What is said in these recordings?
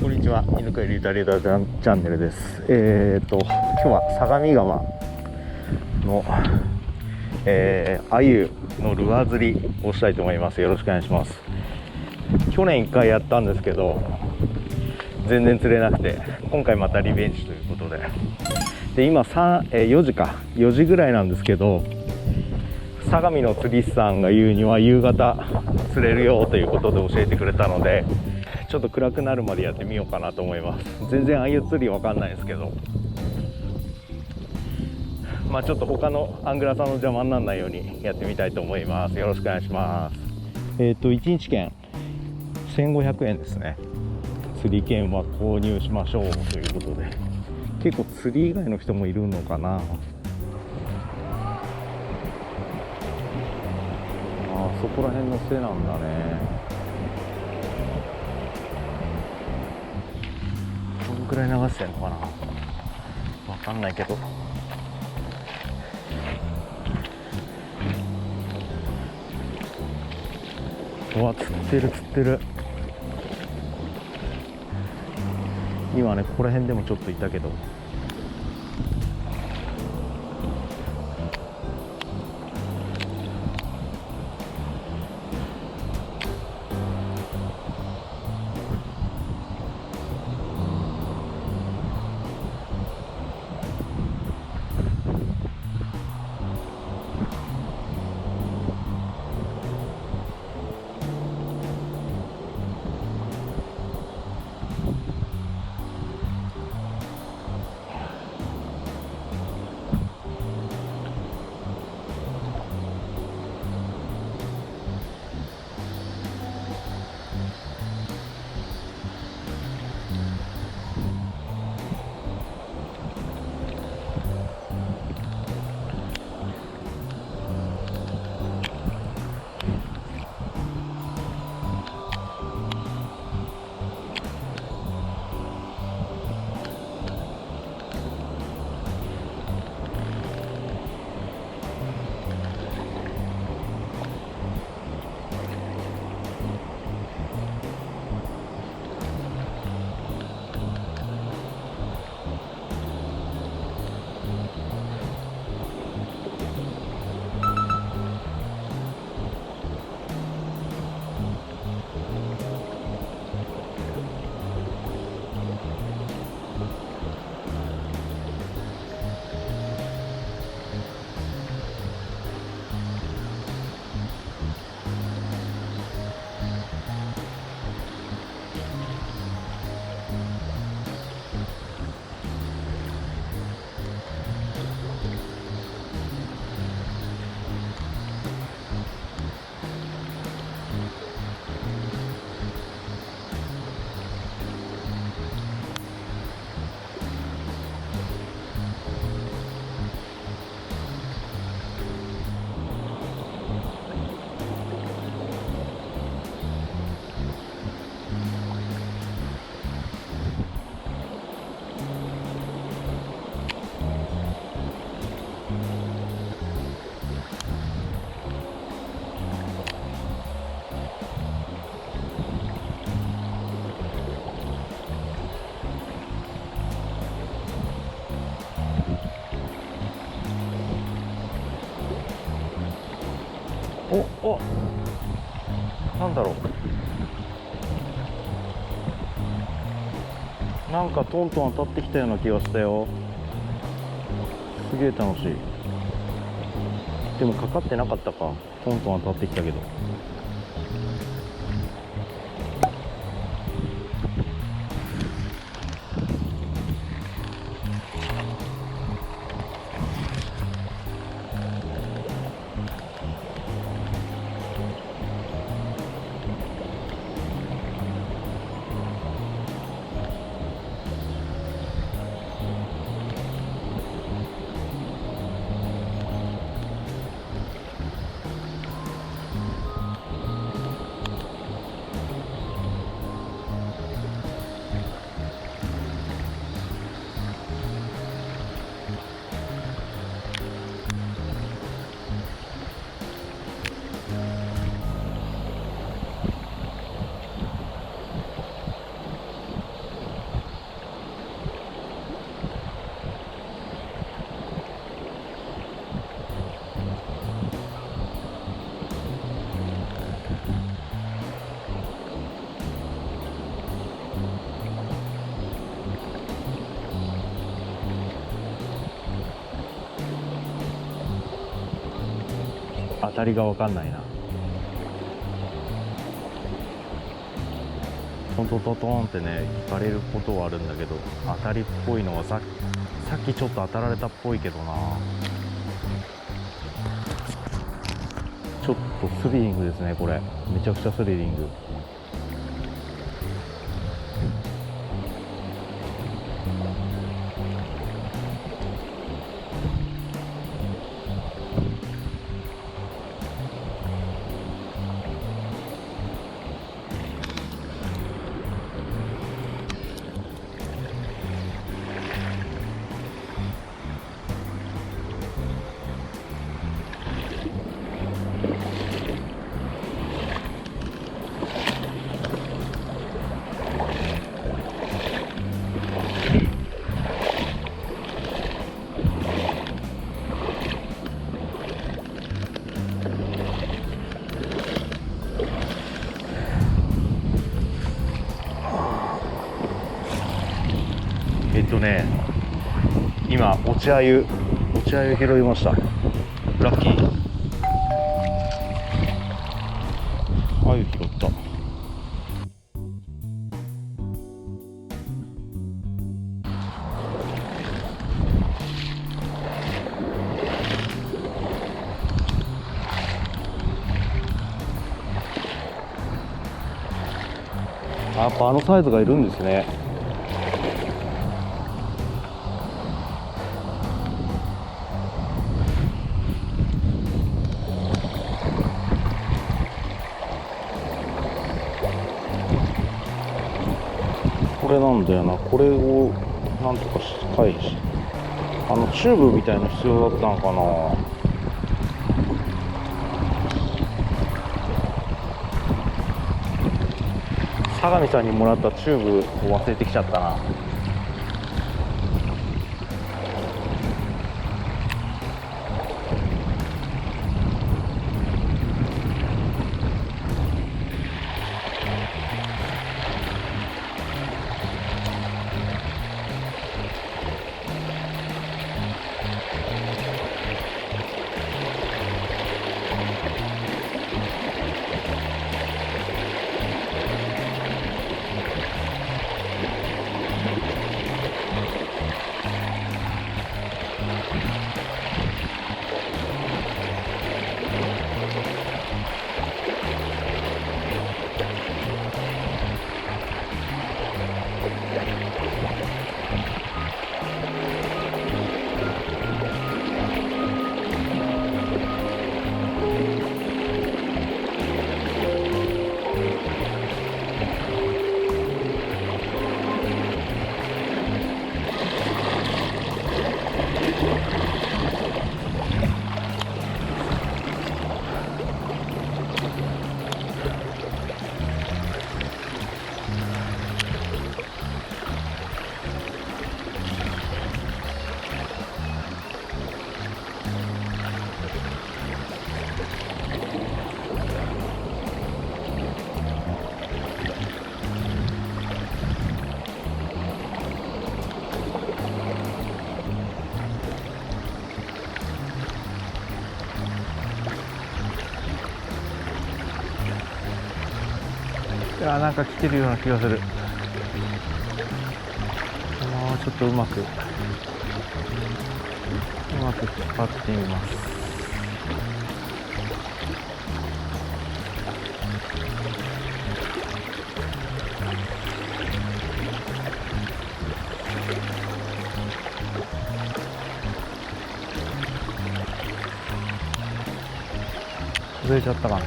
こんにちは、犬飼リーダーチャンネルです。今日は相模川の、鮎のルアー釣りをしたいと思います。よろしくお願いします。去年1回やったんですけど全然釣れなくて、今回またリベンジということで、今4時ぐらいなんですけど、相模の釣り師さんが言うには夕方釣れるよということで教えてくれたので、ちょっと暗くなるまでやってみようかなと思います。全然鮎釣りわかんないですけど、ちょっと他のアングラーさんの邪魔にならないようにやってみたいと思います。よろしくお願いします。1日券1500円ですね。釣り券は購入しましょうということで、結構釣り以外の人もいるのかな。そこら辺の背なんだね。どんくらい流してんのかな、わかんないけど。うわ、釣ってる。今ね、ここら辺でもちょっといたけど、おなんだろう、なんかトントン当たってきたような気がしたよ。すげえ楽しい。でもかかってなかったか。トントン当たってきたけど。当たりが分かんないな。トントントントンってね引かれることはあるんだけど、当たりっぽいのはさっきちょっと当たられたっぽいけどな。ちょっとスリリングですねこれ。めちゃくちゃスリリング。今落ち鮎拾いました。ラッキー。鮎拾った。やっぱあのサイズがいるんですね。これなんだよな。これをなんとかしたいし、チューブみたいな必要だったのかな。相模さんにもらったチューブを忘れてきちゃったな。いや、なんか来てるような気がする。もうちょっとうまく引っ張ってみます。外れちゃったかな。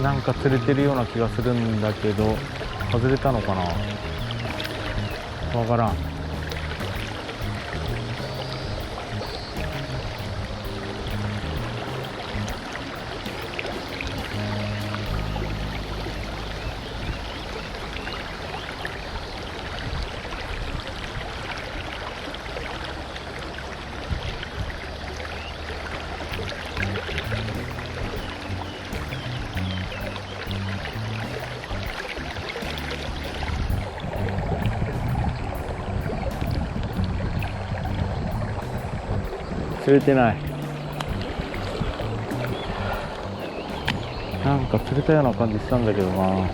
なんか釣れてるような気がするんだけど、外れたのかな、わからん。釣れてない。なんか釣れたような感じしたんだけどな。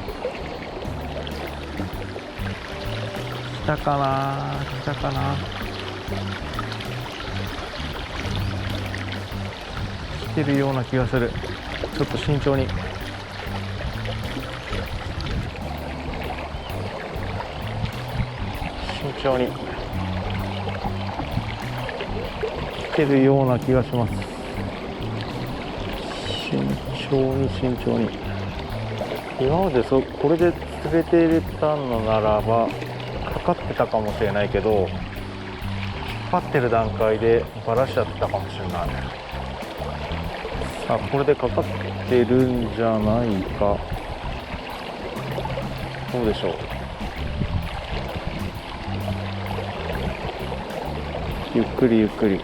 来たかな、来たかな。来てるような気がする。ちょっと慎重に。慎重に。来てるような気がします。慎重に慎重に。今までこれで釣れてたのならばかかってたかもしれないけど、引っ張ってる段階でバラしちゃったかもしれない。さあ、これでかかってるんじゃないか。どうでしょう。ゆっくりゆっくり。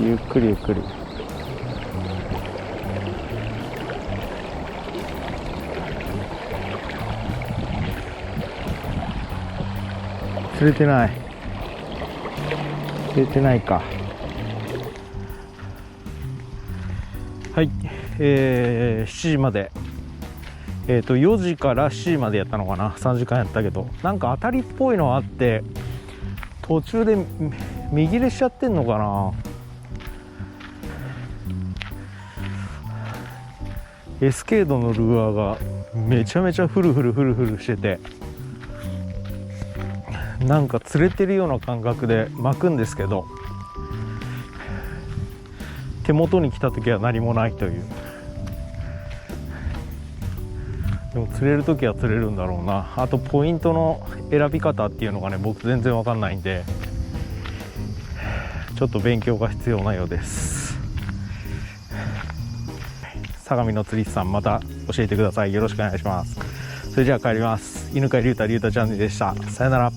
ゆっくりゆっくり。釣れてない。釣れてないか。はい、7時まで、4時から7時までやったのかな。3時間やったけど、なんか当たりっぽいのあって、途中で見切れしちゃってんのかな。エスケードのルアーがめちゃめちゃフルフルしてて、なんか釣れてるような感覚で巻くんですけど、手元に来た時は何もないという。でも釣れる時は釣れるんだろうな。あとポイントの選び方っていうのがね、僕全然わかんないんで、ちょっと勉強が必要なようです。相模の釣り師さん、また教えてください。よろしくお願いします。それじゃあ帰ります。犬飼龍太チャンネルでした。さよなら。